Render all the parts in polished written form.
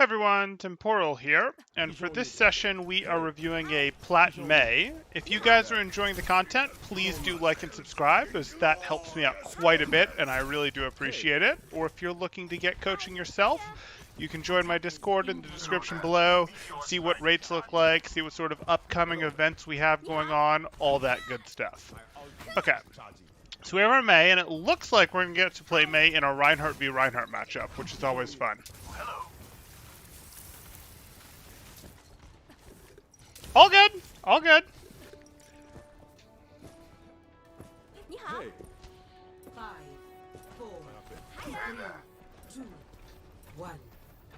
Hey everyone, Temporal here, and for this session we are reviewing a Plat May. If you guys are enjoying the content, please do like and subscribe, as that helps me out quite a bit and I really do appreciate it. Or if you're looking to get coaching yourself, you can join my Discord in the description below, see what rates look like, see what sort of upcoming events we have going on, all that good stuff. Okay, so we have our May, and it looks like we're going to get to play May in a Reinhardt v Reinhardt matchup, which is always fun. All good. All good. Hey. 5, 4, 3, 2, 1.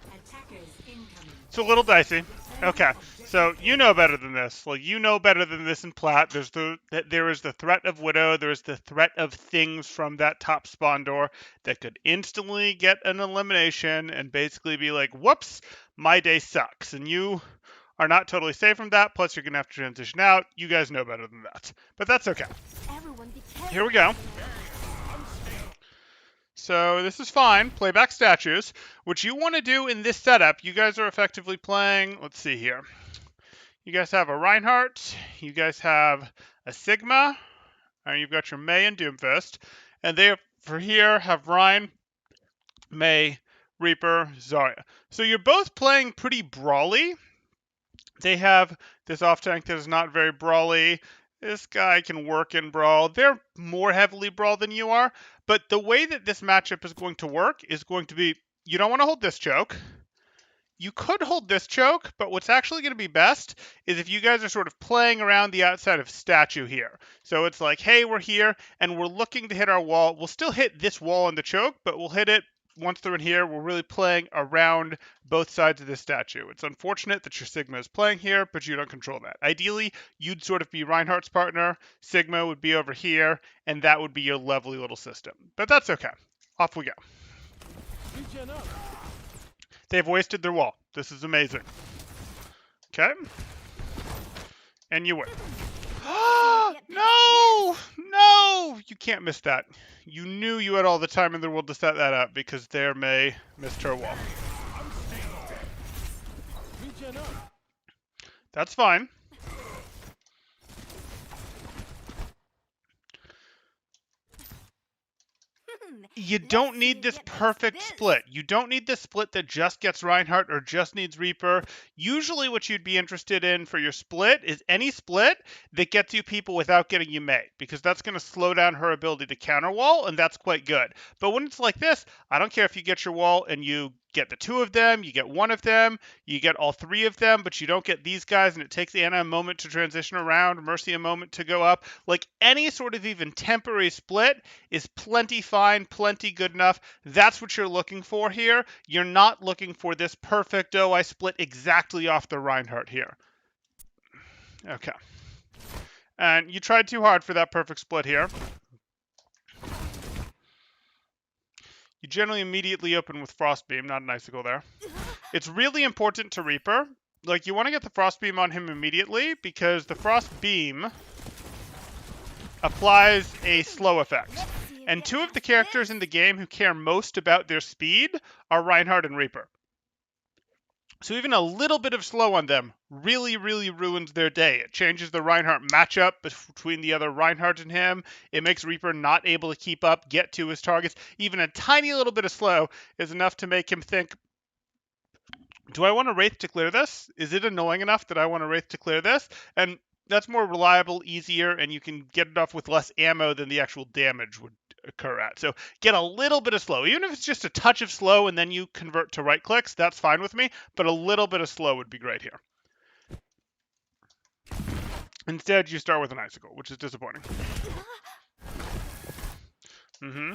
Attackers incoming. It's a little dicey. Okay, so you know better than this. Like, you know better than this in Plat. There is the threat of Widow. There is the threat of things from that top spawn door that could instantly get an elimination and basically be like, whoops, my day sucks. And you are not totally safe from that, plus you're going to have to transition out. You guys know better than that. But that's okay. Here we go. So this is fine. Playback statues. What you want to do in this setup, you guys are effectively playing, let's see here. You guys have a Reinhardt. You guys have a Sigma. And you've got your May and Doomfist. And they, for here, have Rein, May, Reaper, Zarya. So you're both playing pretty brawly. They have this off-tank that is not very brawly. This guy can work in brawl. They're more heavily brawl than you are. But the way that this matchup is going to work is going to be, you don't want to hold this choke. You could hold this choke, but what's actually going to be best is if you guys are sort of playing around the outside of statue here. So it's like, hey, we're here, and we're looking to hit our wall. We'll still hit this wall in the choke, but we'll hit it once they're in here. We're really playing around both sides of this statue. It's unfortunate that your Sigma is playing here, but you don't control that. Ideally, you'd sort of be Reinhardt's partner, Sigma would be over here, and that would be your lovely little system. But that's okay. Off we go. They've wasted their wall. This is amazing. Okay. And you win. No! No! You can't miss that. You knew you had all the time in the world to set that up because there May missed her wall. That's fine. You don't need this perfect split. You don't need this split that just gets Reinhardt or just needs Reaper. Usually what you'd be interested in for your split is any split that gets you people without getting you May, because that's going to slow down her ability to counter wall, and that's quite good. But when it's like this, I don't care if you get your wall and you get the 2 of them, you get 1 of them, you get all 3 of them, but you don't get these guys, and it takes Anna a moment to transition around, Mercy a moment to go up. Like, any sort of even temporary split is plenty fine, plenty good enough. That's what you're looking for here. You're not looking for this perfect, oh, I split exactly off the Reinhardt here. Okay. And you tried too hard for that perfect split here. You generally immediately open with Frostbeam, not an Icicle there. It's really important to Reaper. Like, you want to get the Frostbeam on him immediately, because the Frostbeam applies a slow effect. And 2 of the characters in the game who care most about their speed are Reinhardt and Reaper. So even a little bit of slow on them really, really ruins their day. It changes the Reinhardt matchup between the other Reinhardt and him. It makes Reaper not able to keep up, get to his targets. Even a tiny little bit of slow is enough to make him think, do I want a Wraith to clear this? Is it annoying enough that I want a Wraith to clear this? And that's more reliable, easier, and you can get it off with less ammo than the actual damage would occur at. So get a little bit of slow. Even if it's just a touch of slow and then you convert to right clicks, that's fine with me, but a little bit of slow would be great here. Instead, you start with an Icicle, which is disappointing. Mm-hmm.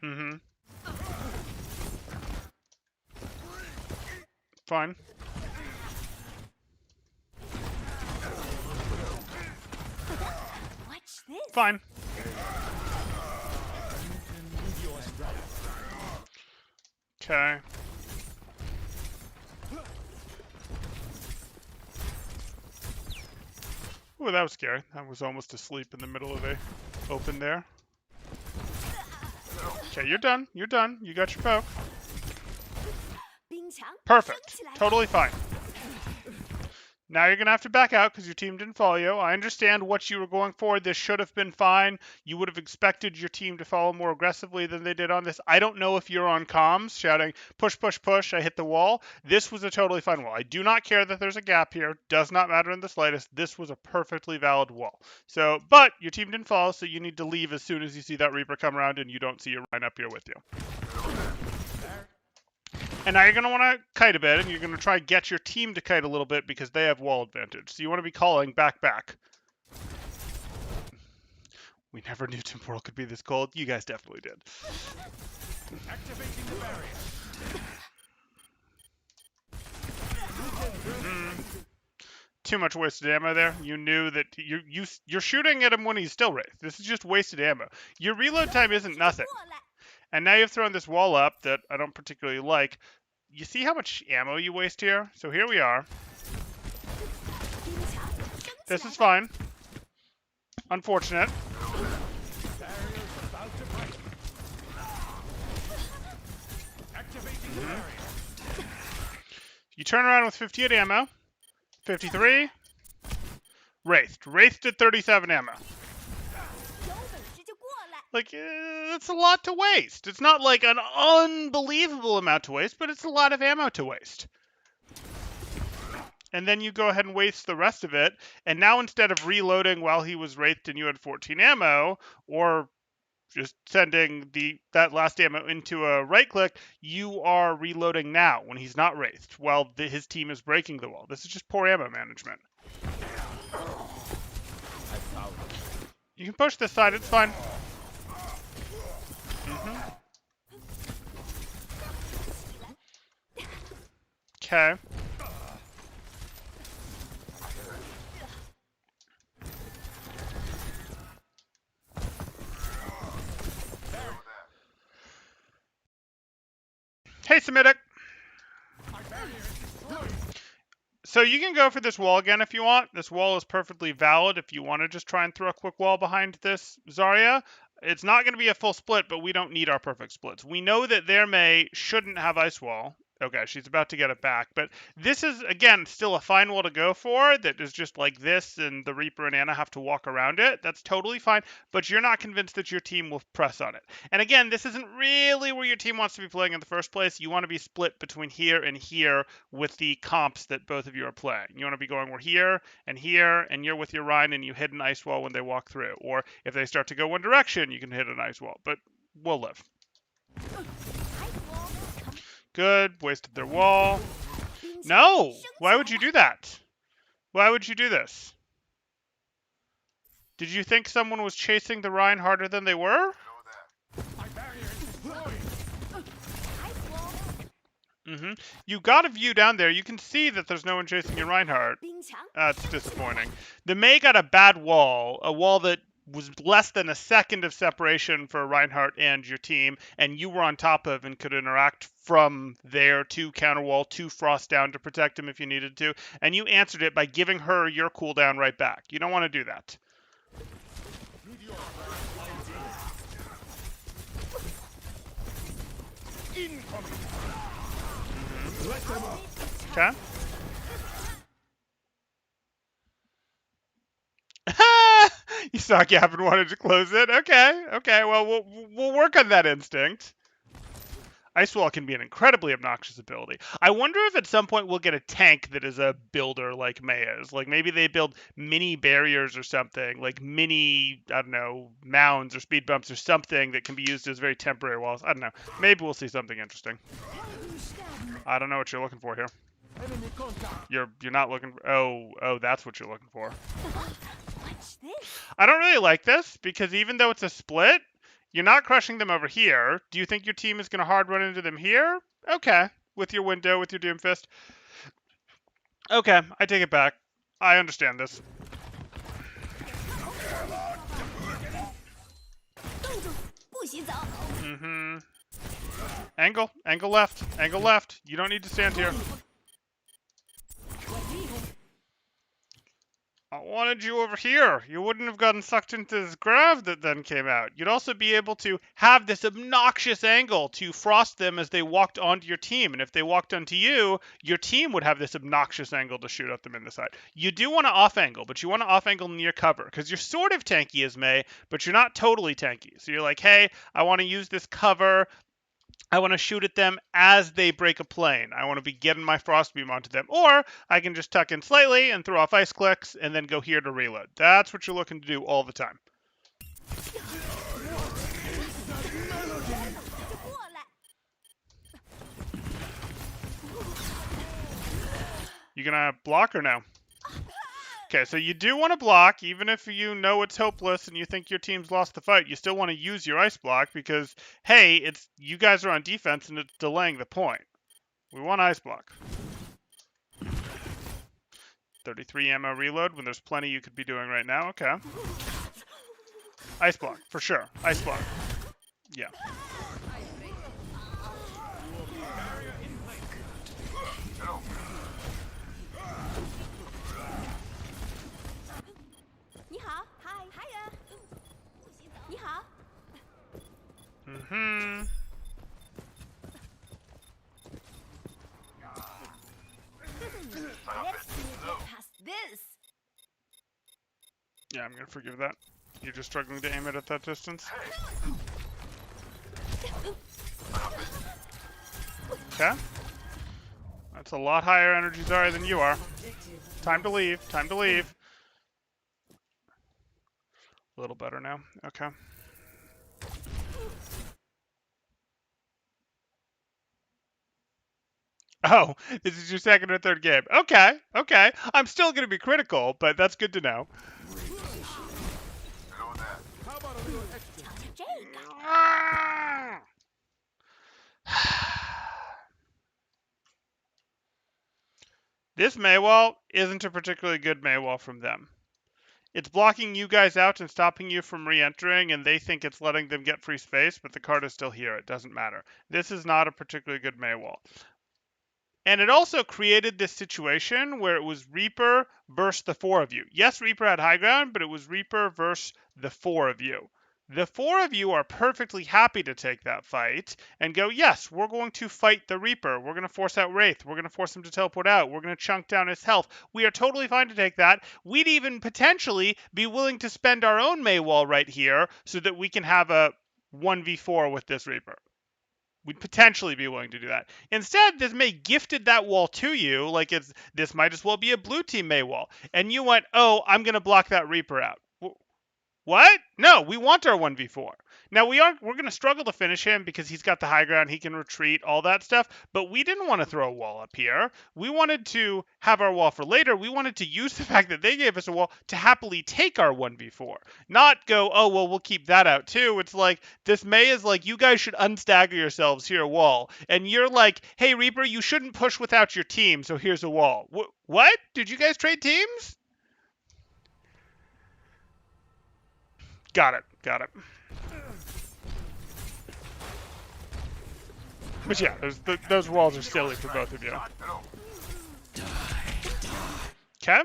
Mm-hmm. Fine. Fine. Okay. Ooh, that was scary. I was almost asleep in the middle of a open there. Okay, you're done. You're done. You got your poke. 冰墙 Perfect. 升起来了 Totally fine. Now you're going to have to back out because your team didn't follow you. I understand what you were going for. This should have been fine. You would have expected your team to follow more aggressively than they did on this. I don't know if you're on comms shouting, push, push, push, I hit the wall. This was a totally fine wall. I do not care that there's a gap here. Does not matter in the slightest. This was a perfectly valid wall. So, but your team didn't follow, so you need to leave as soon as you see that Reaper come around and you don't see your Rhine up here with you. And now you're going to want to kite a bit, and you're going to try to get your team to kite a little bit because they have wall advantage. So you want to be calling back, back. We never knew temporal could be this cold. You guys definitely did. Activating the barrier. Too much wasted ammo there. You knew that you're shooting at him when he's still Wraith. This is just wasted ammo. Your reload time isn't nothing. 过来 And now you've thrown this wall up that I don't particularly like. You see how much ammo you waste here? So here we are. 冰墙升起 This 来 is 了 fine. Unfortunate. Barrier's about to break. Activating the barrier. You turn around with 58 ammo. 53. Wraithed. Wraithed at 37 ammo. 有本事就过来 Like, that's a lot to waste. It's not like an unbelievable amount to waste, but it's a lot of ammo to waste. And then you go ahead and waste the rest of it. And now instead of reloading while he was wraithed and you had 14 ammo, or just sending that last ammo into a right click, you are reloading now when he's not wraithed while his team is breaking the wall. This is just poor ammo management. You can push this side, it's fine. Okay. Hey, Semitic. So you can go for this wall again if you want. This wall is perfectly valid if you want to just try and throw a quick wall behind this Zarya. It's not going to be a full split, but we don't need our perfect splits. We know that their Mei shouldn't have Ice Wall. Okay, she's about to get it back. But this is, again, still a fine wall to go for that is just like this, and the Reaper and Ana have to walk around it. That's totally fine, but you're not convinced that your team will press on it. And again, this isn't really where your team wants to be playing in the first place. You want to be split between here and here with the comps that both of you are playing. You want to be going, we're here, and you're with your Rhine, and you hit an ice wall when they walk through. Or if they start to go one direction, you can hit an ice wall. But we'll live. Good. Wasted their wall. 冰墙 No! 升起 Why 来 would you 了 do that? Why would you do this? Did you think someone was chasing the Rhine harder than they were? My barrier is destroyed. Ice wall You got a view down there. You can see that there's no one chasing your Reinhardt. 冰墙 That's disappointing. The Mei got a bad wall, a wall that was less than a second of separation for Reinhardt and your team, and you were on top of and could interact from there to counterwall to frost down to protect him if you needed to, and you answered it by giving her your cooldown right back. You don't want to do that. Incoming. Let them up. Okay. You saw a gap and wanted to close it. Okay. Well, we'll work on that instinct. Ice Wall can be an incredibly obnoxious ability. I wonder if at some point we'll get a tank that is a builder like Mei is. Like maybe they build mini barriers or something, like mini, I don't know, mounds or speed bumps or something that can be used as very temporary walls. I don't know. Maybe we'll see something interesting. I don't know what you're looking for here. Enemy contact. You're not looking for, oh, that's what you're looking for. What's this? I don't really like this because even though it's a split, you're not crushing them over here. Do you think your team is going to hard run into them here? Okay. With your window, with your Doomfist. Okay, I take it back. I understand this. 冻住不许走 Angle left. You don't need to stand here. I wanted you over here. You wouldn't have gotten sucked into this grav that then came out. You'd also be able to have this obnoxious angle to frost them as they walked onto your team. And if they walked onto you, your team would have this obnoxious angle to shoot at them in the side. You do want to off angle, but you want to off angle near cover because you're sort of tanky as Mei, but you're not totally tanky. So you're like, hey, I want to use this cover. I want to shoot at them as they break a plane. I want to be getting my frost beam onto them. Or I can just tuck in slightly and throw off ice clicks and then go here to reload. That's what you're looking to do all the time. 就过来。 You gonna block or no? Okay, so you do want to block, even if you know it's hopeless and you think your team's lost the fight. You still want to use your ice block because, hey, it's you guys are on defense and it's delaying the point. We want ice block. 33 ammo reload when there's plenty you could be doing right now. Okay. Ice block, for sure. Ice block. Yeah. 你好，嗨，嗨呀，不洗澡。你好， Mm-hmm. Let's see you get past this. Yeah, I'm gonna forgive that. You're just struggling to aim it at that distance. Okay. That's a lot higher energy Zarya than you are. Time to leave. Time to leave. A little better now. Okay. Oh, this is your second or third game. Okay, okay. I'm still going to be critical, but that's good to know. How about a little extra? 瞧瞧这个， This Maywall isn't a particularly good Maywall from them. It's blocking you guys out and stopping you from re-entering, and they think it's letting them get free space, but the card is still here. It doesn't matter. This is not a particularly good Maywall. And it also created this situation where it was Reaper versus the four of you. Yes, Reaper had high ground, but it was Reaper versus the four of you. The four of you are perfectly happy to take that fight and go, yes, we're going to fight the Reaper. We're going to force out Wraith. We're going to force him to teleport out. We're going to chunk down his health. We are totally fine to take that. We'd even potentially be willing to spend our own Maywall right here so that we can have a 1v4 with this Reaper. We'd potentially be willing to do that. Instead, this Mei gifted that wall to you, like this might as well be a blue team Mei wall. And you went, oh, I'm going to block that Reaper out. What? No, we want our 1v4. Now we're going to struggle to finish him because he's got the high ground, he can retreat, all that stuff, but we didn't want to throw a wall up here. We wanted to have our wall for later. We wanted to use the fact that they gave us a wall to happily take our 1v4. Not go, oh, well, we'll keep that out too. It's like, this Mei is like, you guys should unstagger yourselves, here, a wall. And you're like, hey, Reaper, you shouldn't push without your team, so here's a wall. What? Did you guys trade teams? Got it. Got it. But yeah, those walls are silly for both of you. Okay.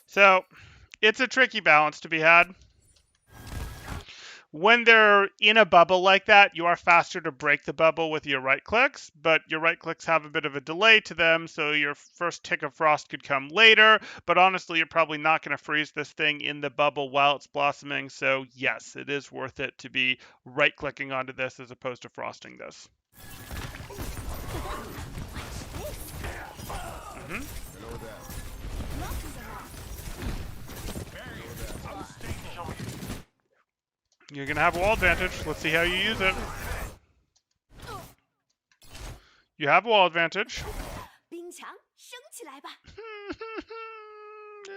So, it's a tricky balance to be had. When they're in a bubble like that, you are faster to break the bubble with your right clicks, but your right clicks have a bit of a delay to them, so your first tick of frost could come later, but honestly, you're probably not going to freeze this thing in the bubble while it's blossoming, so yes, it is worth it to be right-clicking onto this as opposed to frosting this. Mm-hmm. You're going to have wall advantage. Let's see how you use it. You have wall advantage. 冰墙升起来吧。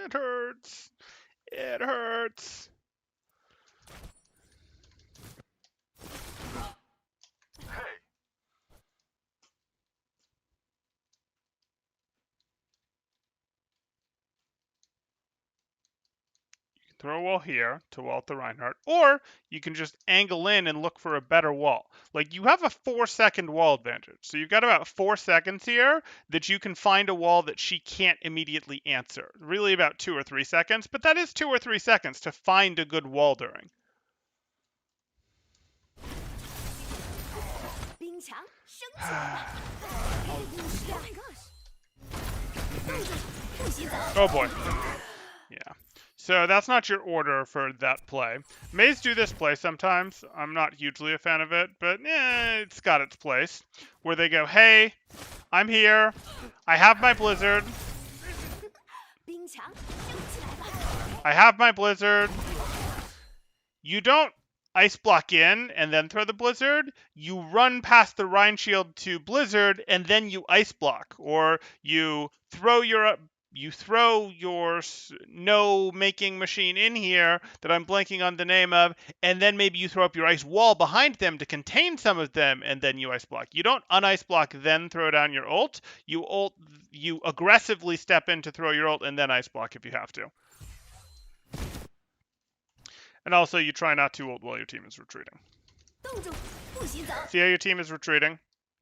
It hurts. It hurts. You can throw a wall here to wall at the Reinhardt, or you can just angle in and look for a better wall. Like, you have a 4-second wall advantage, so you've got about 4 seconds here that you can find a wall that she can't immediately answer. Really about 2 or 3 seconds, but that is 2 or 3 seconds to find a good wall during. 冰墙升起来吧！Oh my gosh！ 不许走！ Oh boy. Yeah. So that's not your order for that play. Mays do this play sometimes. I'm not hugely a fan of it, but it's got its place. Where they go, hey, I'm here. I have my blizzard. 冰墙升起来吧！ I have my blizzard. You don't ice block in and then throw the blizzard. You run past the Rhine shield to blizzard and then you ice block, or you throw your no making machine in here that I'm blanking on the name of, and then maybe you throw up your ice wall behind them to contain some of them, and then you ice block. You don't unice block then throw down your ult. You aggressively step in to throw your ult and then ice block if you have to. And also, you try not to ult while your team is retreating. 冻住，不许走！ See how your team is retreating?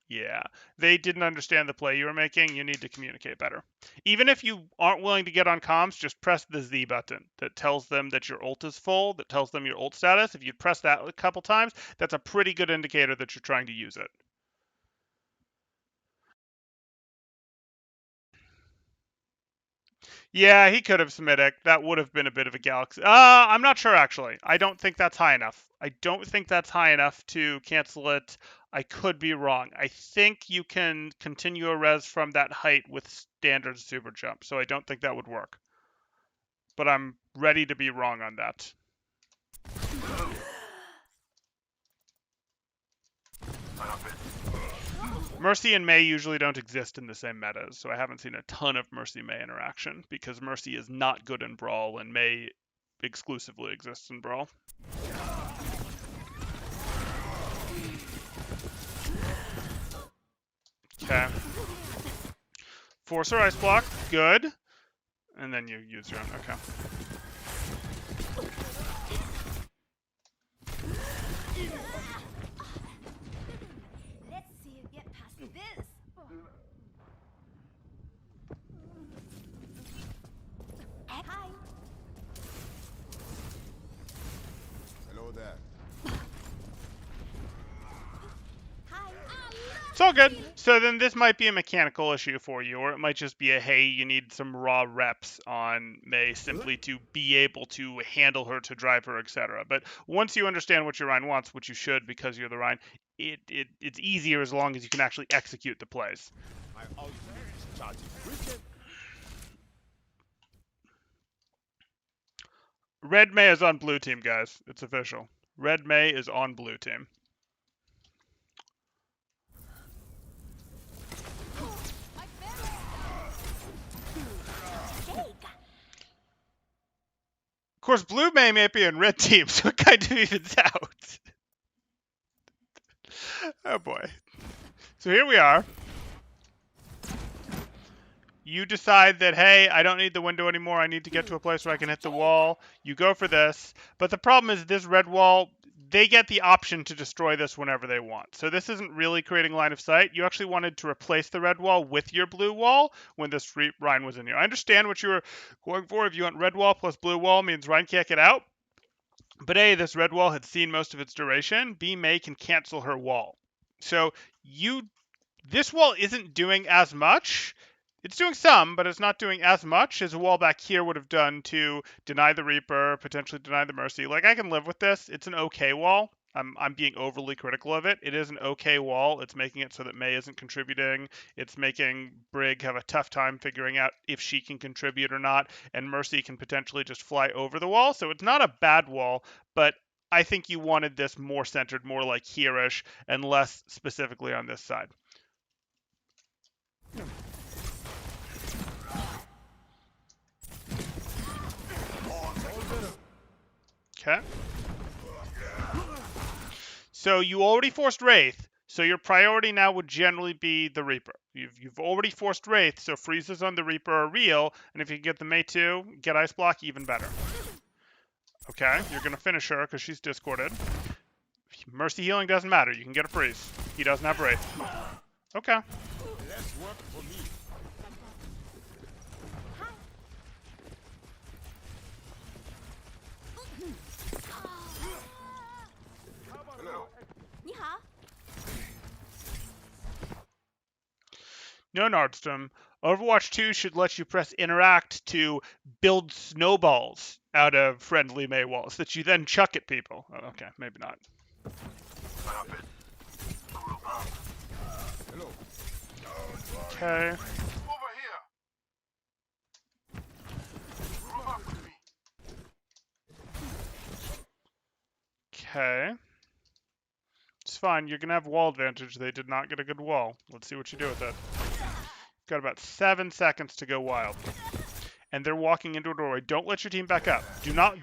Yeah. They didn't understand the play you were making. You need to communicate better. Even if you aren't willing to get on comms, just press the Z button that tells them that your ult is full, that tells them your ult status. If you press that a couple times, that's a pretty good indicator that you're trying to use it. Yeah, he could have Semitic. That would have been a bit of a galaxy. I'm not sure, actually. I don't think that's high enough. I don't think that's high enough to cancel it. I could be wrong. I think you can continue a res from that height with standard super jump, so I don't think that would work. But I'm ready to be wrong on that. Mercy and Mei usually don't exist in the same metas, so I haven't seen a ton of Mercy-Mei interaction, because Mercy is not good in Brawl, and Mei exclusively exists in Brawl. Okay. Force her ice block, good. And then you use your own, okay. Let's see you get past this. Hi. Hello there. Hi. It's all good. So then this might be a mechanical issue for you, or it might just be a, hey, you need some raw reps on Mei simply to be able to handle her, to drive her, etc. But once you understand what your Rhine wants, which you should because you're the Rhine, it's easier as long as you can actually execute the plays. My ult is charging. Wicked. Red Mei is on blue team, guys. It's official. Red Mei is on blue team. Of course, blue Mei may be in red team, so it kind of evens out. Oh boy. So here we are. You decide that, hey, I don't need the window anymore. I need to get to a place where I can hit the wall. You go for this. But the problem is this red wall, they get the option to destroy this whenever they want. So this isn't really creating line of sight. You actually wanted to replace the red wall with your blue wall when this Rhine was in here. I understand what you were going for. If you want red wall plus blue wall means Rhine can't get out. But A, this red wall had seen most of its duration. B, Mei can cancel her wall. So this wall isn't doing as much. It's doing some, but it's not doing as much as a wall back here would have done to deny the Reaper, potentially deny the Mercy. Like, I can live with this. It's an okay wall. I'm being overly critical of it. It is an okay wall. It's making it so that Mei isn't contributing. It's making Brig have a tough time figuring out if she can contribute or not, and Mercy can potentially just fly over the wall. So it's not a bad wall, but I think you wanted this more centered, more like here-ish, and less specifically on this side. Okay. So you already forced Wraith, so your priority now would generally be the Reaper. You've already forced Wraith, so freezes on the Reaper are real, and if you can get the Mei 2, get Ice Block, even better. Okay, you're gonna finish her because she's discorded. Mercy healing doesn't matter. You can get a freeze. He doesn't have Wraith. Okay. Less work for me. Hello. 你好， No, Nordstrom. Overwatch 2 should let you press interact to build snowballs out of friendly Mei walls that you then chuck at people. Oh, okay, maybe not. Hello. Okay. Over here. Move up with me. Okay. It's fine. You're going to have wall advantage. They did not get a good wall. Let's see what you do with it. Got about 7 seconds to go wild. And they're walking into a doorway. Don't let your team back up.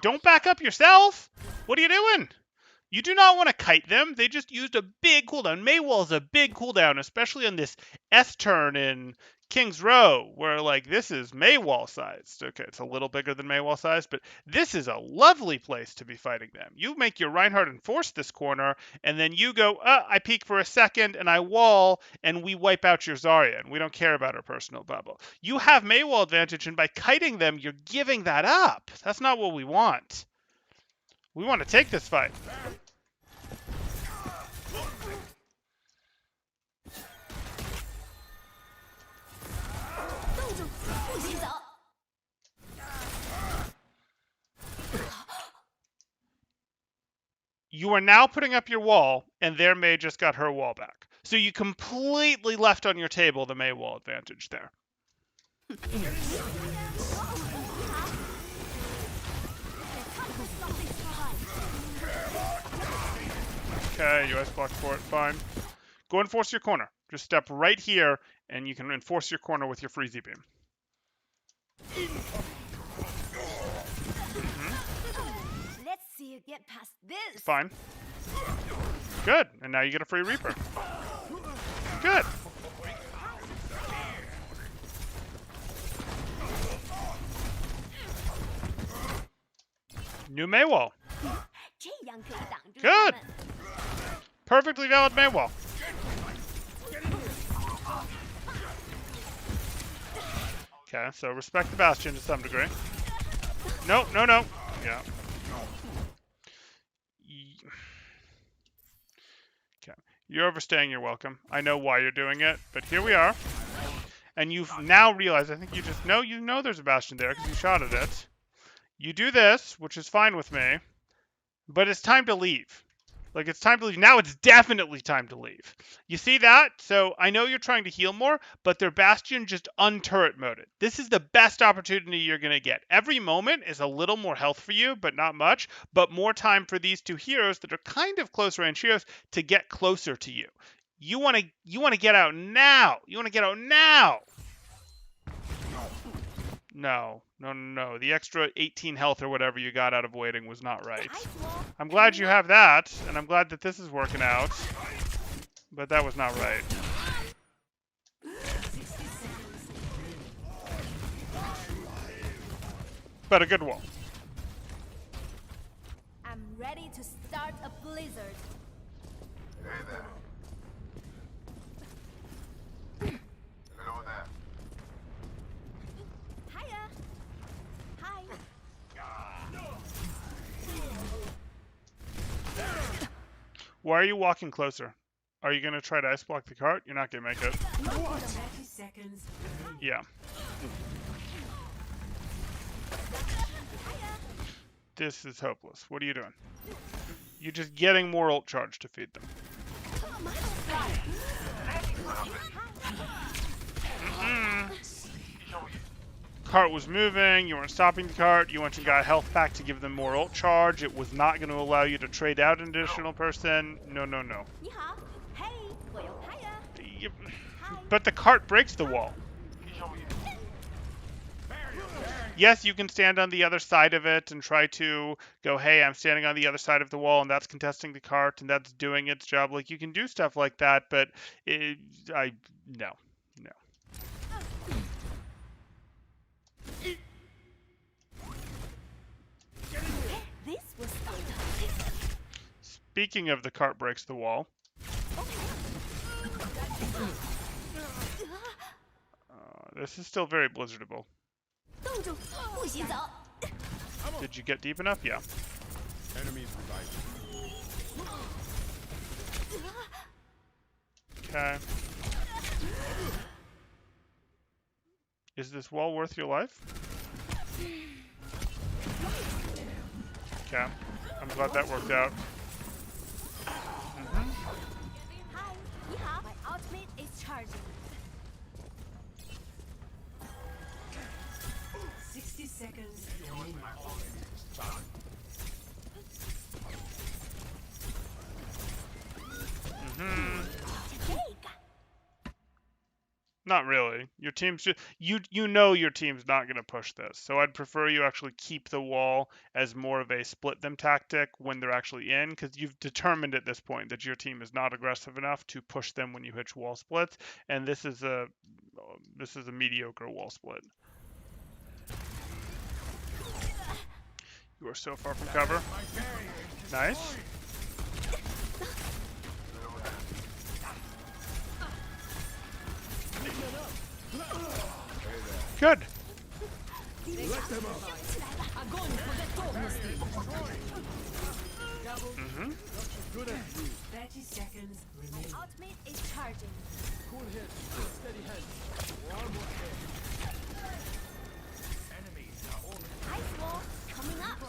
Don't back up yourself. What are you doing? You do not want to kite them. They just used a big cooldown. Maywall's a big cooldown, especially on this S turn in King's Row, where like this is Maywall sized. Okay, it's a little bigger than Maywall sized, but this is a lovely place to be fighting them. You make your Reinhardt enforce this corner, and then you go, I peek for a second, and I wall, and we wipe out your Zarya, and we don't care about her personal bubble. You have Maywall advantage, and by kiting them, you're giving that up. That's not what we want. We want to take this fight. You are now putting up your wall, and their Mei just got her wall back. So you completely left on your table the Mei wall advantage there. Okay, US block for it, fine. Go enforce your corner. Just step right here, and you can enforce your corner with your Freezy Beam. let's see you get past this. Fine. Good, and now you get a free Reaper. Good. New Mei wall. 这样可以挡住他 Good. 们。 Perfectly valid Mei wall. Okay, so respect the Bastion to some degree. No, no, no. Yeah. Okay. You're overstaying your welcome. I know why you're doing it, but here we are. And you've now realized, I think you just know there's a Bastion there because you shot at it. You do this, which is fine with me, but it's time to leave. Like, it's time to leave. Now it's definitely time to leave. You see that? So I know you're trying to heal more, but their Bastion just unturret moded. This is the best opportunity you're going to get. Every moment is a little more health for you, but not much, but more time for these two heroes that are kind of close range heroes to get closer to you. You want to get out now. You want to get out now. No. The extra 18 health or whatever you got out of waiting was not right. I'm glad you have that, and I'm glad that this is working out. But that was not right. But a good wall. I'm ready to start a blizzard. Hey there. Hello there. Hiya. Hi. Why are you walking closer? Are you going to try to ice block the cart? You're not going to make it. 30 seconds. Yeah. This is hopeless. What are you doing? You're just getting more ult charge to feed them. Cart was moving, you weren't stopping the cart, you went and got health back to give them more ult charge. It was not going to allow you to trade out an additional person. No. 你好。Hey. 我有 Hiya. But the cart breaks the wall. Yes, you can stand on the other side of it and try to go, hey, I'm standing on the other side of the wall, and that's contesting the cart, and that's doing its job. Like, you can do stuff like that, but no. This was fun. Speaking of the cart breaks the wall, this is still very blizzardable. 冻住，不许走。 Did you get deep enough? Yeah. Enemies reviving. Okay. Is this wall worth your life? Okay. I'm glad that worked out. Hi, 你好。My ultimate is charging. 60 seconds remaining.这个。 Not really. Your team's just you know your team's not going to push this. So I'd prefer you actually keep the wall as more of a split them tactic when they're actually in, because you've determined at this point that your team is not aggressive enough to push them when you hit wall splits, and this is a mediocre wall split. You are so far from cover. Nice. Good. Mm-hmm. 30 seconds remaining. Ultimate is charging. Ice wall coming up.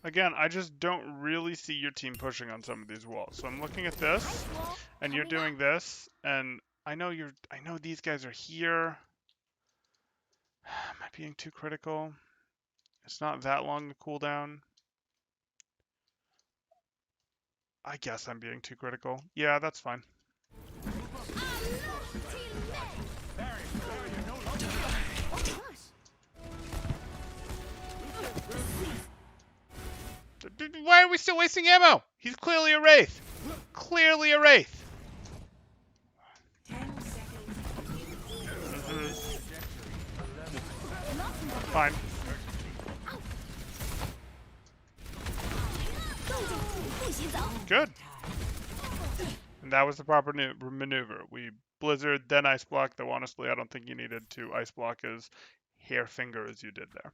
Again, I just don't really see your team pushing on some of these walls. So I'm looking at this, and you're doing this, and I know these guys are here. Am I being too critical? It's not that long to cool down. I guess I'm being too critical. Yeah, that's fine. Why are we still wasting ammo? He's clearly a Wraith. Clearly a Wraith. 10 seconds. Fine. Good. And that was the proper maneuver. We blizzard, then ice block, though honestly I don't think you needed to ice block as hair finger as you did there.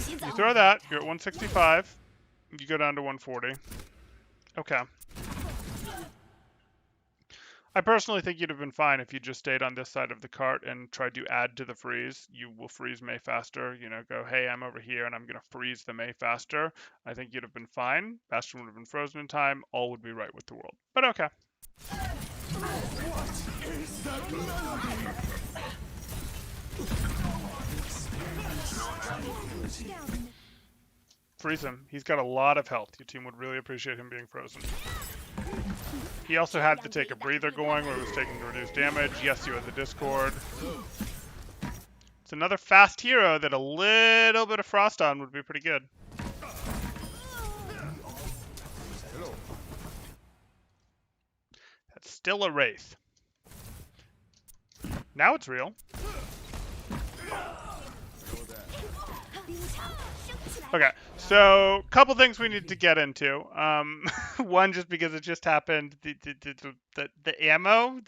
You throw that, you're at 165. You go down to 140. Okay. I personally think you'd have been fine if you just stayed on this side of the cart and tried to add to the freeze. You will freeze May faster. You know, go, hey, I'm over here and I'm going to freeze the May faster. I think you'd have been fine. Bastion would have been frozen in time. All would be right with the world. But okay. Freeze him. He's got a lot of health. Your team would really appreciate him being frozen. He also had to take a breather going where he was taking reduced damage. Yes, you had the Discord. It's another fast hero that a little bit of frost on would be pretty good. That's still a Wraith. Now it's real. Okay, so a couple things we need to get into. One, just because it just happened, the ammo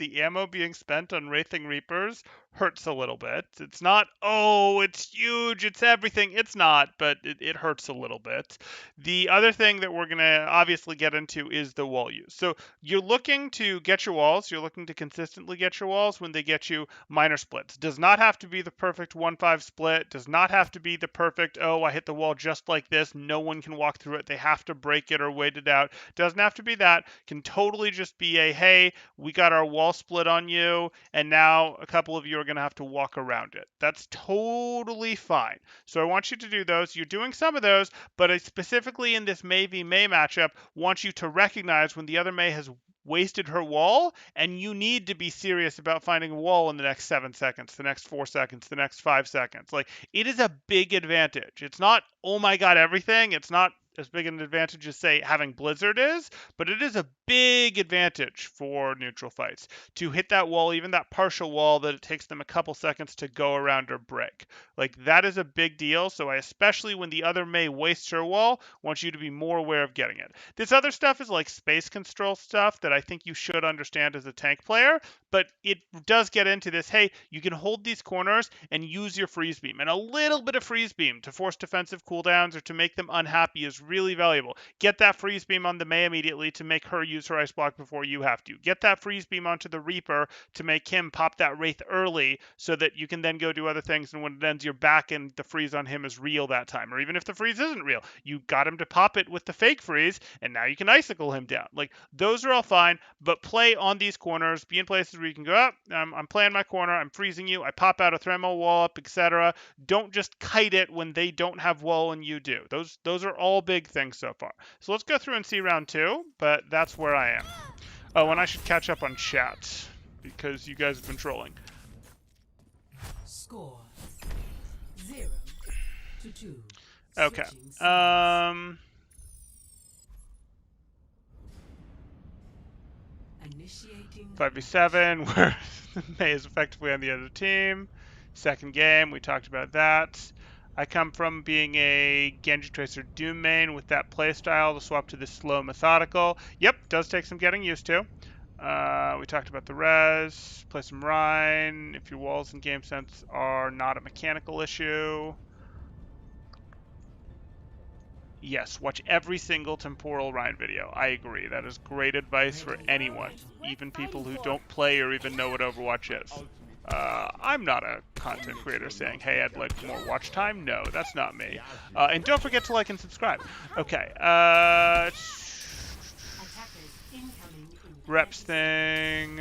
being spent on Wraithing Reapers hurts a little bit. It's not, oh, it's huge, it's everything. It's not, but it hurts a little bit. The other thing that we're going to obviously get into is the wall use. So you're looking to get your walls. You're looking to consistently get your walls when they get you minor splits. Does not have to be the perfect 1-5 split. Does not have to be the perfect, oh, I hit the wall just like this. No one can walk through it. They have to break it or wait it out. Doesn't have to be that. Can totally just be a, hey, we got our wall split on you, and now a couple of you are going to have to walk around it. That's totally fine. So I want you to do those. You're doing some of those, but I specifically in this May v May matchup want you to recognize when the other May has wasted her wall, and you need to be serious about finding a wall in the next 7 seconds, the next 4 seconds, the next 5 seconds. Like, it is a big advantage. It's not, oh my god, everything. It's not as big an advantage as, say, having Blizzard is, but it is a big advantage for neutral fights to hit that wall, even that partial wall that it takes them a couple seconds to go around or break. Like, that is a big deal, so I, especially when the other Mei wastes her wall, want you to be more aware of getting it. This other stuff is like space control stuff that I think you should understand as a tank player, but it does get into this, hey, you can hold these corners and use your freeze beam, and a little bit of freeze beam to force defensive cooldowns or to make them unhappy is really valuable. Get that freeze beam on the Mei immediately to make her use her ice block before you have to. Get that freeze beam onto the Reaper to make him pop that Wraith early so that you can then go do other things, and when it ends, you're back and the freeze on him is real that time. Or even if the freeze isn't real, you got him to pop it with the fake freeze, and now you can icicle him down. Like, those are all fine, but play on these corners. Be in places where you can go up. I'm playing my corner. I'm freezing you. I pop out a Thremo wall up, etc. Don't just kite it when they don't have wall and you do. Those are all big things so far. So let's go through and see round 2, but that's where I am. Oh, and I should catch up on chat because you guys have been trolling. Score 0-2. Okay. Switching sides. Initiating 5v7, where Mei is effectively on the other team. Second game, we talked about that. I come from being a Genji Tracer Doom main with that playstyle to swap to the slow methodical. Yep, does take some getting used to. We talked about the res, play some Rhine, if your walls and game sense are not a mechanical issue. Yes, watch every single temporal Rhine video. I agree. That is great advice for anyone, even people who don't play or even know what Overwatch is. I'm not a content creator saying, hey, I'd like more watch time. No, that's not me. And don't forget to like and subscribe. Okay. Reps thing.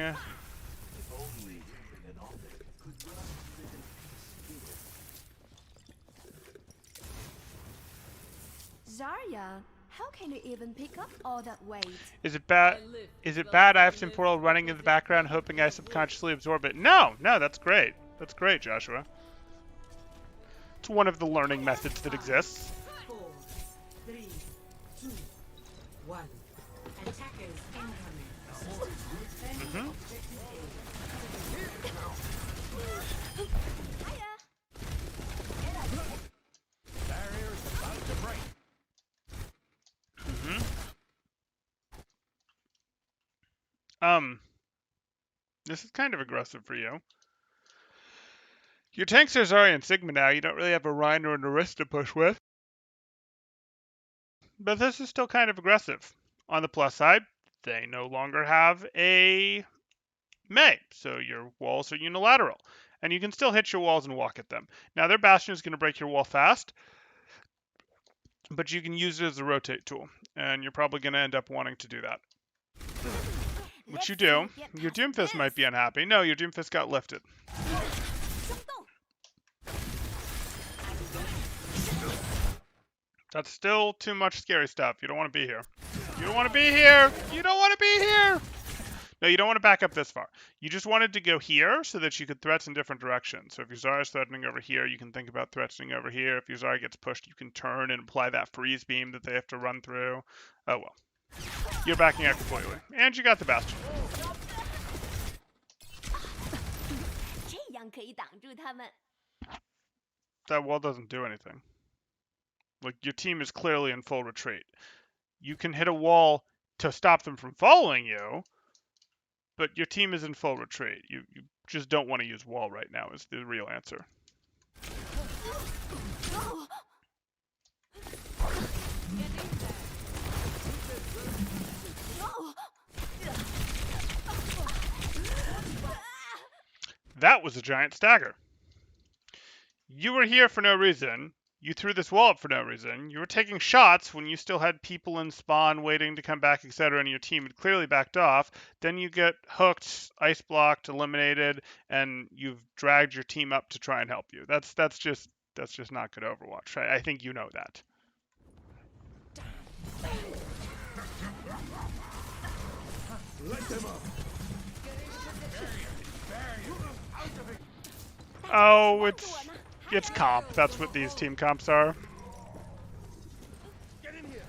Zarya, how can you even pick up all that weight? Is it bad? Is it bad? I have temporal running in the background, hoping I subconsciously absorb it. No, that's great. That's great, Joshua. It's one of the learning methods that exists. 4, 3, 2, 1. Attackers incoming. Mhm. Barriers about to break. This is kind of aggressive for you. Your tanks are Zarya and Sigma now. You don't really have a Rhine or an Arista to push with. But this is still kind of aggressive. On the plus side, they no longer have a Mei, so your walls are unilateral. And you can still hit your walls and walk at them. Now, their Bastion is going to break your wall fast, but you can use it as a rotate tool. And you're probably going to end up wanting to do that. Which you do. Your Doomfist might be unhappy. No, your Doomfist got lifted. That's still too much scary stuff. You don't want to be here. You don't want to be here! You don't want to be here! No, you don't want to back up this far. You just wanted to go here so that you could threats in different directions. So if your Zarya is threatening over here, you can think about threatening over here. If your Zarya gets pushed, you can turn and apply that freeze beam that they have to run through. Oh well. You're backing out completely. And you got the Bastion. That wall doesn't do anything. Like, your team is clearly in full retreat. You can hit a wall to stop them from following you, but your team is in full retreat. You just don't want to use wall right now is the real answer. That was a giant stagger. You were here for no reason. You threw this wall up for no reason. You were taking shots when you still had people in spawn waiting to come back, etc., and your team had clearly backed off. Then you get hooked, ice blocked, eliminated, and you've dragged your team up to try and help you. That's just not good Overwatch. I think you know that. Let them up. Oh, it's comp. That's what these team comps are. Get in here.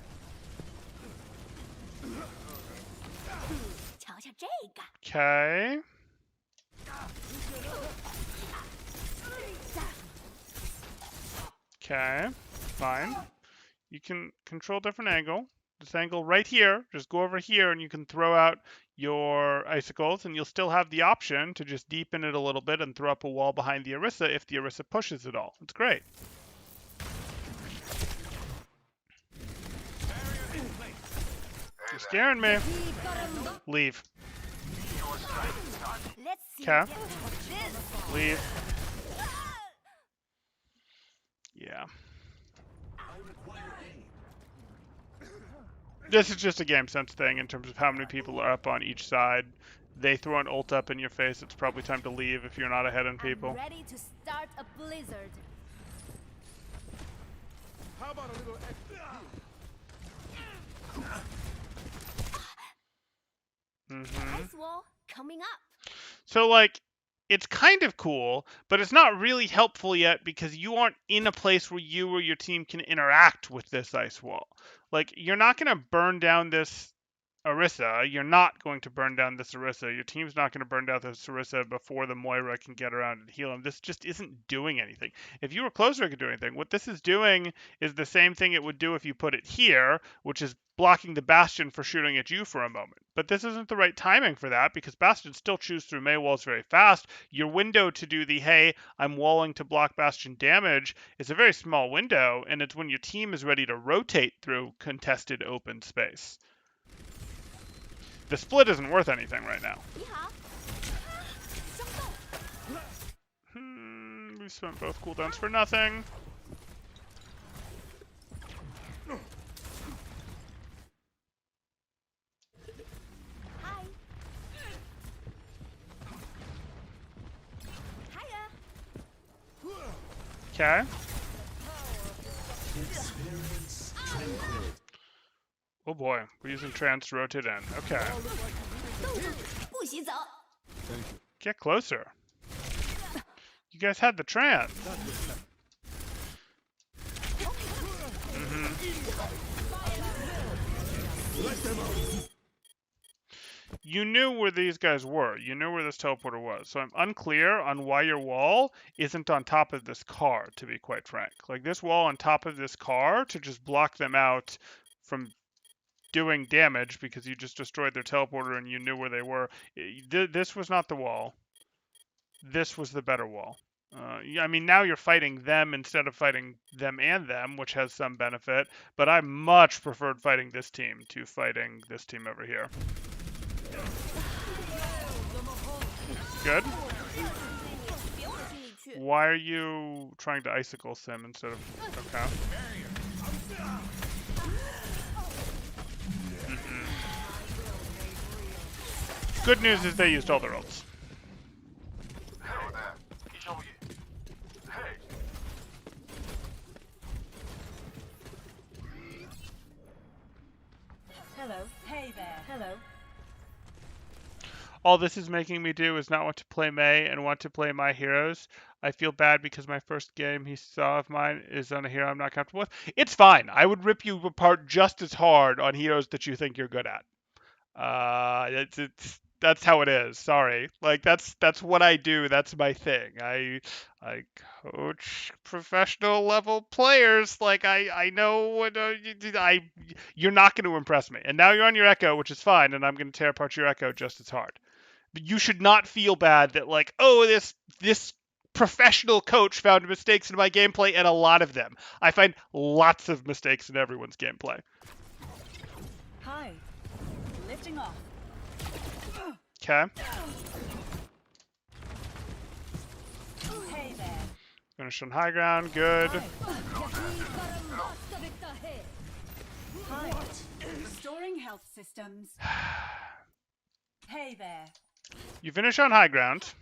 这个。 Okay. Okay. Fine. You can control different angle. This angle right here, just go over here and you can throw out your icicles and you'll still have the option to just deepen it a little bit and throw up a wall behind the Orisa if the Orisa pushes it all. It's great. You're scaring me. Leave. Let's see. Okay. This. Leave. Yeah. This is just a game sense thing in terms of how many people are up on each side. They throw an ult up in your face, it's probably time to leave if you're not ahead on people. I'm ready to start a blizzard. How about a little Ice wall coming up. So, like, it's kind of cool, but it's not really helpful yet because you aren't in a place where you or your team can interact with this ice wall. Like, you're not going to burn down this Orisa. You're not going to burn down this Orisa. Your team's not going to burn down this Orisa before the Moira can get around and heal him. This just isn't doing anything. If you were closer, it could do anything. What this is doing is the same thing it would do if you put it here, which is blocking the Bastion for shooting at you for a moment. But this isn't the right timing for that because Bastion still chews through Mei walls very fast. Your window to do the, hey, I'm walling to block Bastion damage is a very small window, and it's when your team is ready to rotate through contested open space. The split isn't worth anything right now. We spent both cooldowns for nothing. Hi. Hiya. Okay. Oh boy, we're using trance to rotate in. Okay. 不洗澡。 Get closer. You guys had the trance. You knew where these guys were. You knew where this teleporter was. So I'm unclear on why your wall isn't on top of this car, to be quite frank. Like, this wall on top of this car to just block them out from doing damage because you just destroyed their teleporter and you knew where they were. This was not the wall. This was the better wall. I mean, now you're fighting them instead of fighting them and them, which has some benefit, but I much preferred fighting this team to fighting this team over here. Good. Why are you trying to icicle sim instead of... Okay. Good news is they used all their ults. Hello. Hey there. Hello. All this is making me do is not want to play Mei and want to play my heroes. I feel bad because my first game he saw of mine is on a hero I'm not comfortable with. It's fine. I would rip you apart just as hard on heroes that you think you're good at. That's how it is. Sorry. Like, that's what I do. That's my thing. I coach professional level players. Like, I know what you're not going to impress me. And now you're on your Echo, which is fine, and I'm going to tear apart your Echo just as hard. But you should not feel bad that, like, oh, this professional coach found mistakes in my gameplay, and a lot of them. I find lots of mistakes in everyone's gameplay. Hi. Lifting off. Okay. Hey there. Finish on high ground. Good. Hi. Restoring health systems. Hey there. You finish on high ground,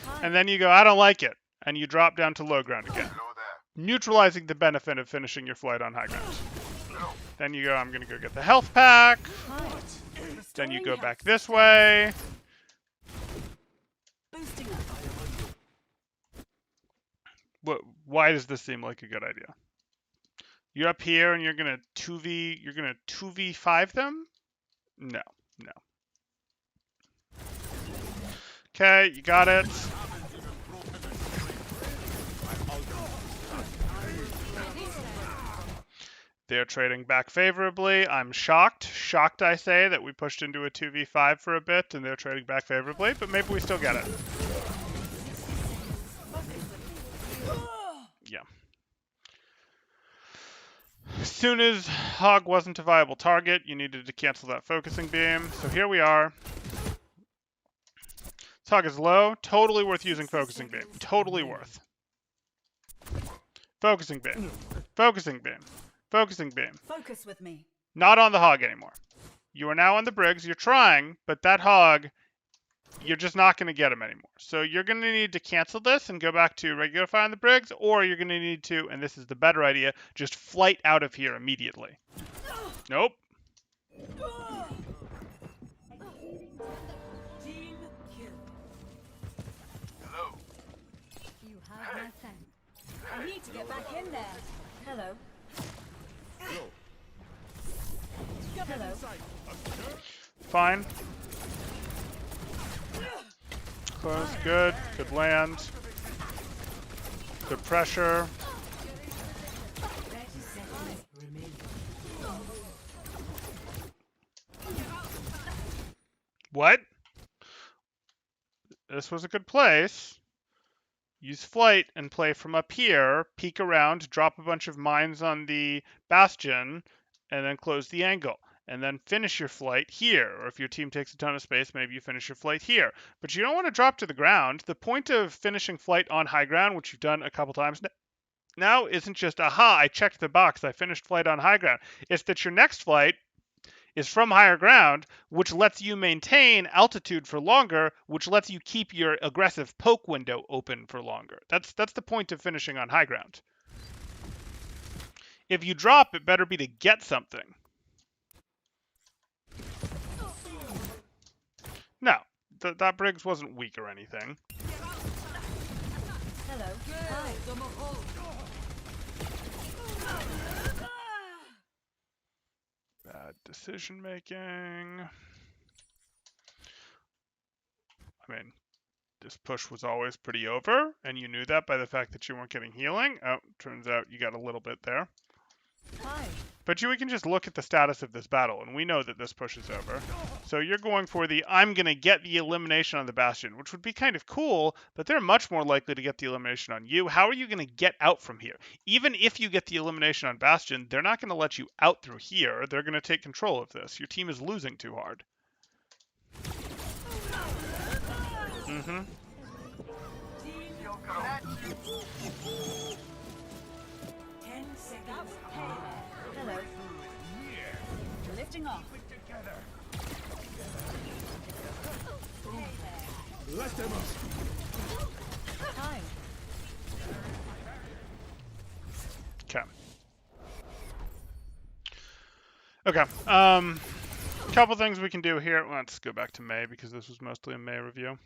Hi. and then you go, I don't like it, and you drop down to low ground again, neutralizing the benefit of finishing your flight on high ground. Then you go, I'm going to go get the health pack. Hi. Then you Restoring go health back this way. Boosting up. Why does this seem like a good idea? You're up here and you're gonna 2v5 them? No. Okay, you got it. They're trading back favorably. I'm shocked. Shocked, I say, that we pushed into a 2v5 for a bit and they're trading back favorably, but maybe we still get it. Yeah. As soon as Hog wasn't a viable target, you needed to cancel that focusing beam. So here we are. This Hog is low. Totally worth using focusing beam. Totally worth. Focusing beam. Focusing beam. Focusing beam. Focus with me. Not on the Hog anymore. You are now on the Briggs. You're trying, but that Hog, you're just not going to get him anymore. So you're going to need to cancel this and go back to regular fire on the Briggs, or you're going to need to, and this is the better idea, just flight out of here immediately. Nope. Team kill. Hello. You have my scent. I need to get back in there. Hello. Hello. Fine. Close, good. Good land. Good pressure. What? This was a good place. Use flight and play from up here, peek around, drop a bunch of mines on the bastion, and then close the angle. And then finish your flight here. Or if your team takes a ton of space, maybe you finish your flight here. But you don't want to drop to the ground. The point of finishing flight on high ground, which you've done a couple times now, isn't just, aha, I checked the box, I finished flight on high ground. It's that your next flight is from higher ground, which lets you maintain altitude for longer, which lets you keep your aggressive poke window open for longer. That's the point of finishing on high ground. If you drop, it better be to get something. No, that Briggs wasn't weak or anything. Hello. Hi. Bad decision making. I mean, this push was always pretty over, and you knew that by the fact that you weren't getting healing. Oh, turns out you got a little bit there. Hi. But we can just look at the status of this battle, and we know that this push is over. So you're going for the, I'm going to get the elimination on the Bastion, which would be kind of cool, but they're much more likely to get the elimination on you. How are you going to get out from here? Even if you get the elimination on Bastion, they're not going to let you out through here. They're going to take control of this. Your team is losing too hard. Mm-hmm. 10 seconds. Hello. Lifting off. Let them up. Hi. Okay. Couple things we can do here. Let's go back to May because this was mostly a May review.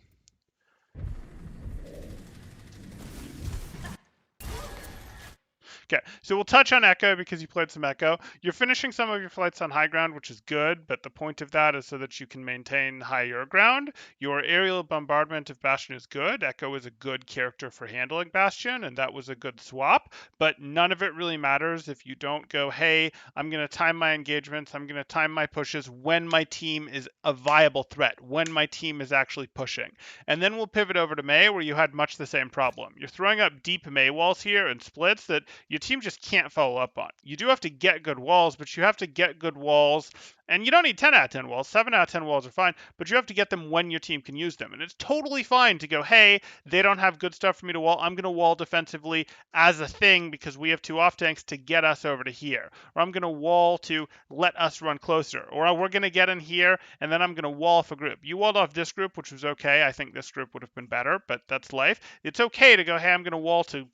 Okay, so we'll touch on Echo because you played some Echo. You're finishing some of your flights on high ground, which is good, but the point of that is so that you can maintain higher ground. Your aerial bombardment of Bastion is good. Echo is a good character for handling Bastion, and that was a good swap, but none of it really matters if you don't go, hey, I'm going to time my engagements, I'm going to time my pushes when my team is a viable threat, when my team is actually pushing. And then we'll pivot over to May, where you had much the same problem. You're throwing up deep May walls here and splits that your team just can't follow up on. You do have to get good walls, but you have to get good walls, and you don't need 10 out of 10 walls. 7 out of 10 walls are fine, but you have to get them when your team can use them. And it's totally fine to go, hey, they don't have good stuff for me to wall. I'm going to wall defensively as a thing because we have 2 off tanks to get us over to here. Or I'm going to wall to let us run closer. Or we're going to get in here, and then I'm going to wall off a group. You walled off this group, which was okay. I think this group would have been better, but that's life. It's okay to go, hey, I'm going to wall to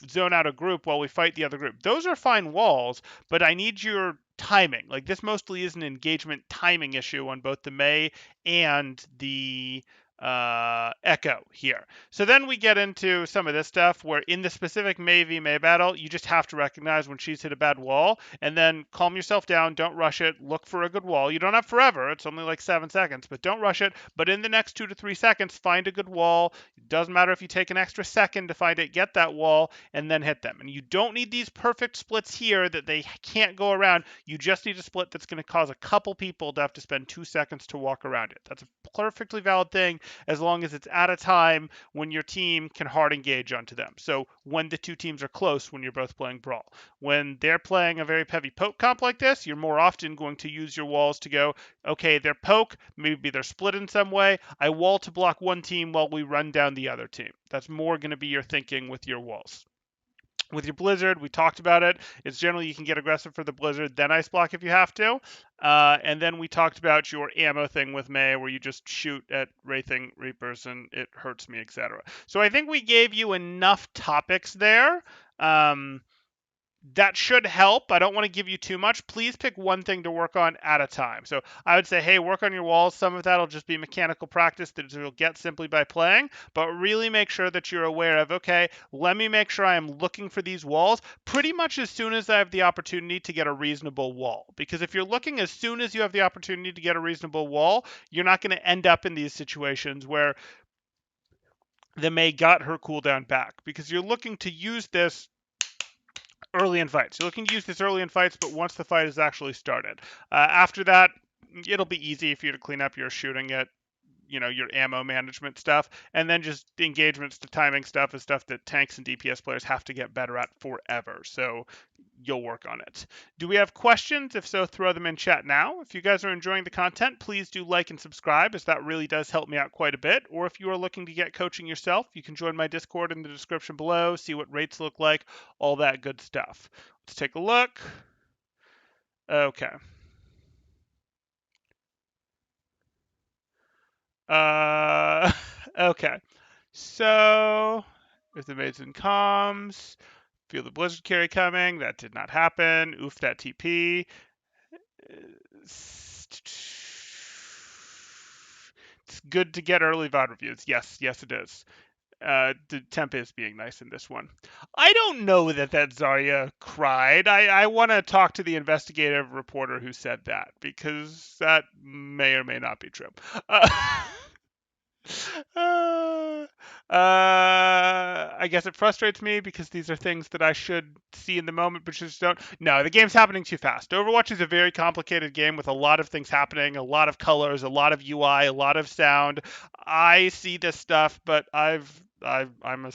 zone out a group while we fight the other group. Those are fine walls, but I need your timing. Like, this mostly is an engagement timing issue on both the May and the echo here. So then we get into some of this stuff where in the specific Mei v Mei battle, you just have to recognize when she's hit a bad wall and then calm yourself down. Don't rush it. Look for a good wall. You don't have forever. It's only like 7 seconds, but don't rush it. But in the next 2 to 3 seconds, find a good wall. It doesn't matter if you take an extra second to find it, get that wall and then hit them. And you don't need these perfect splits here that they can't go around. You just need a split that's going to cause a couple people to have to spend 2 seconds to walk around it. That's a perfectly valid thing as long as it's at a time when your team can hard engage onto them. So when the two teams are close, when you're both playing Brawl. When they're playing a very heavy poke comp like this, you're more often going to use your walls to go, okay, they're poke, maybe they're split in some way. I wall to block one team while we run down the other team. That's more going to be your thinking with your walls. With your Blizzard, we talked about it. It's generally you can get aggressive for the Blizzard, then Ice Block if you have to. And then we talked about your ammo thing with Mei, where you just shoot at Wraithing Reapers and it hurts me, etc. So I think we gave you enough topics there. That should help. I don't want to give you too much. Please pick one thing to work on at a time. So I would say, hey, work on your walls. Some of that will just be mechanical practice that you'll get simply by playing, but really make sure that you're aware of, okay, let me make sure I am looking for these walls pretty much as soon as I have the opportunity to get a reasonable wall. Because if you're looking as soon as you have the opportunity to get a reasonable wall, you're not going to end up in these situations where the Mei got her cooldown back, because you're looking to use this early in fights. You're looking to use this early in fights, but once the fight is actually started. After that, it'll be easy for you to clean up your shooting at, your ammo management stuff. And then just the engagements to timing stuff is stuff that tanks and DPS players have to get better at forever. So you'll work on it. Do we have questions? If so, throw them in chat now. If you guys are enjoying the content, please do like and subscribe, as that really does help me out quite a bit. Or if you are looking to get coaching yourself, you can join my Discord in the description below, see what rates look like, all that good stuff. Let's take a look. Okay. Okay. So, if the Maiden comms, feel the Blizzard carry coming. That did not happen. Oof, that TP. It's good to get early VOD reviews. Yes, it is. The temp is being nice in this one. I don't know that Zarya cried. I want to talk to the investigative reporter who said that, because that may or may not be true. I guess it frustrates me because these are things that I should see in the moment, but just don't. No, the game's happening too fast. Overwatch is a very complicated game with a lot of things happening, a lot of colors, a lot of UI, a lot of sound. I see this stuff, but I'm a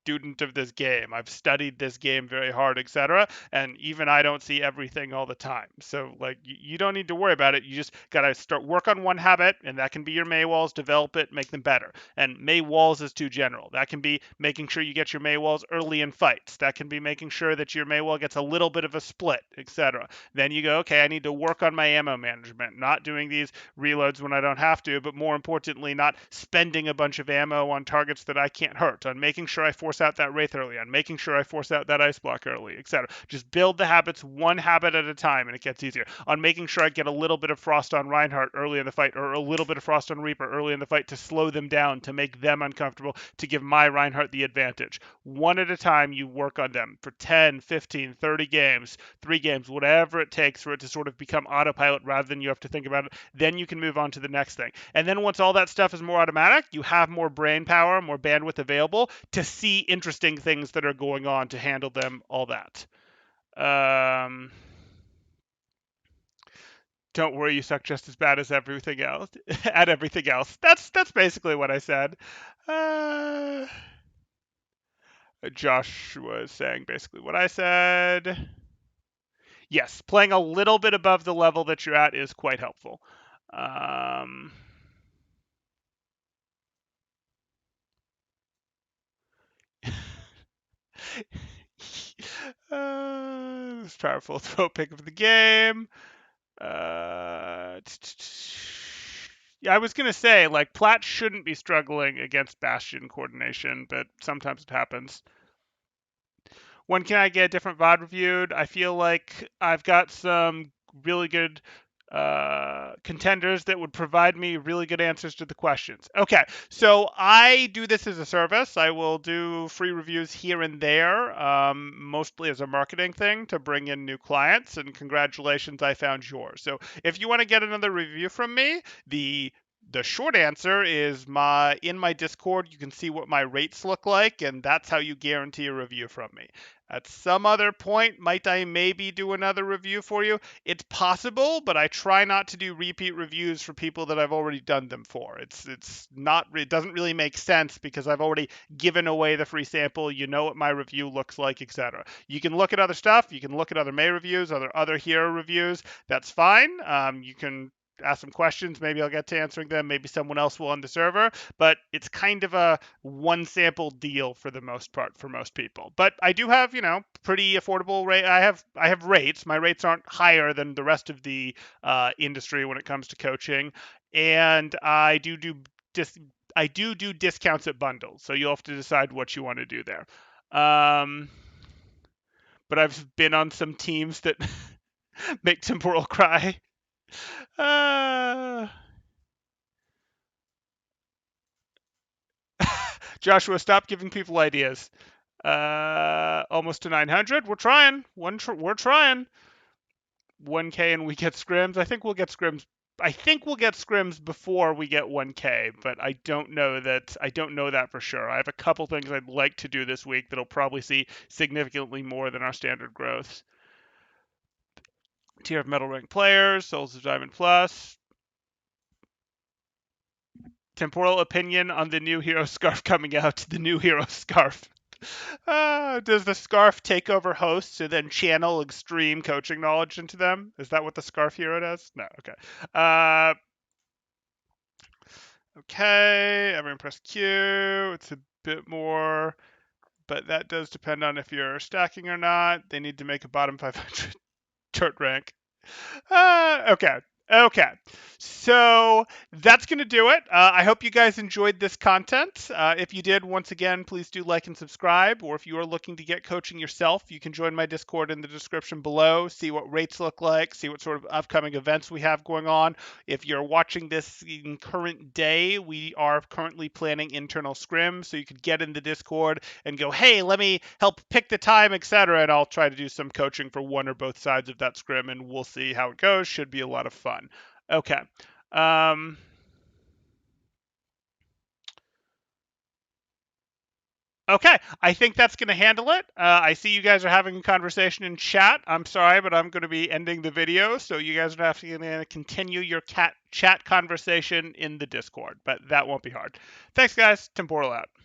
student of this game. I've studied this game very hard, etc. And even I don't see everything all the time. So like you don't need to worry about it. You just gotta start work on one habit, and that can be your Mei walls. Develop it, make them better. And Mei walls is too general. That can be making sure you get your Mei walls early in fights. That can be making sure that your Mei wall gets a little bit of a split, etc. Then you go, okay, I need to work on my ammo management, not doing these reloads when I don't have to, but more importantly, not spending a bunch of ammo on targets that I can't hurt, on making sure I force out that Wraith early, on making sure I force out that Ice Block early, etc. Just build the habits one habit at a time, and it gets easier. On making sure I get a little bit of Frost on Reinhardt early in the fight, or a little bit of Frost on Reaper early in the fight to slow them down, to make them uncomfortable, to give my Reinhardt the advantage. One at a time, you work on them for 10, 15, 30 games, 3 games, whatever it takes for it to sort of become autopilot rather than you have to think about it. Then you can move on to the next thing. And then once all that stuff is more automatic, you have more brain power, more bandwidth available to see interesting things that are going on, to handle them, all that. Don't worry, you suck just as bad as everything else. At everything else. That's basically what I said. Josh was saying basically what I said. Yes, playing a little bit above the level that you're at is quite helpful. Most powerful throw pick of the game. Yeah, I was gonna say, like, Plat shouldn't be struggling against Bastion coordination, but sometimes it happens. When can I get a different VOD reviewed? I feel like I've got some really good contenders that would provide me really good answers to the questions. Okay, so I do this as a service. I will do free reviews here and there, mostly as a marketing thing to bring in new clients. And congratulations, I found yours. So if you want to get another review from me, the short answer is in my Discord, you can see what my rates look like, and that's how you guarantee a review from me. At some other point, might I maybe do another review for you? It's possible, but I try not to do repeat reviews for people that I've already done them for. It doesn't really make sense because I've already given away the free sample. You know what my review looks like, etc. You can look at other stuff. You can look at other May reviews, other hero reviews. That's fine. You can ask some questions. Maybe I'll get to answering them. Maybe someone else will on the server. But it's kind of a one sample deal for the most part for most people. But I do have, pretty affordable rate. I have rates. My rates aren't higher than the rest of the industry when it comes to coaching, and I do discounts at bundles. So you'll have to decide what you want to do there. But I've been on some teams that make Temporal cry. Uh, Joshua, stop giving people ideas. Almost to 900. We're trying. We're trying. 1K and we get scrims. I think we'll get scrims before we get 1K, but I don't know that. I don't know that for sure. I have a couple things I'd like to do this week that'll probably see significantly more than our standard growths. Tier of metal rank players, Souls of Diamond Plus. Temporal opinion on the new hero scarf coming out. The new hero scarf. Does the scarf take over hosts and then channel extreme coaching knowledge into them? Is that what the scarf hero does? No. Okay. Okay. Everyone press Q. It's a bit more, but that does depend on if you're stacking or not. They need to make a bottom 500 turret rank. Okay. Okay. So that's going to do it. I hope you guys enjoyed this content. If you did, once again, please do like and subscribe. Or if you are looking to get coaching yourself, you can join my Discord in the description below, see what rates look like, see what sort of upcoming events we have going on. If you're watching this in current day, we are currently planning internal scrims, so you could get in the Discord and go, hey, let me help pick the time, etc. And I'll try to do some coaching for one or both sides of that scrim, and we'll see how it goes. Should be a lot of fun. Okay. Okay, I think that's going to handle it. I see you guys are having a conversation in chat. I'm sorry, but I'm going to be ending the video, so you guys are going to continue your chat conversation in the Discord, but that won't be hard. Thanks, guys. Temporal out.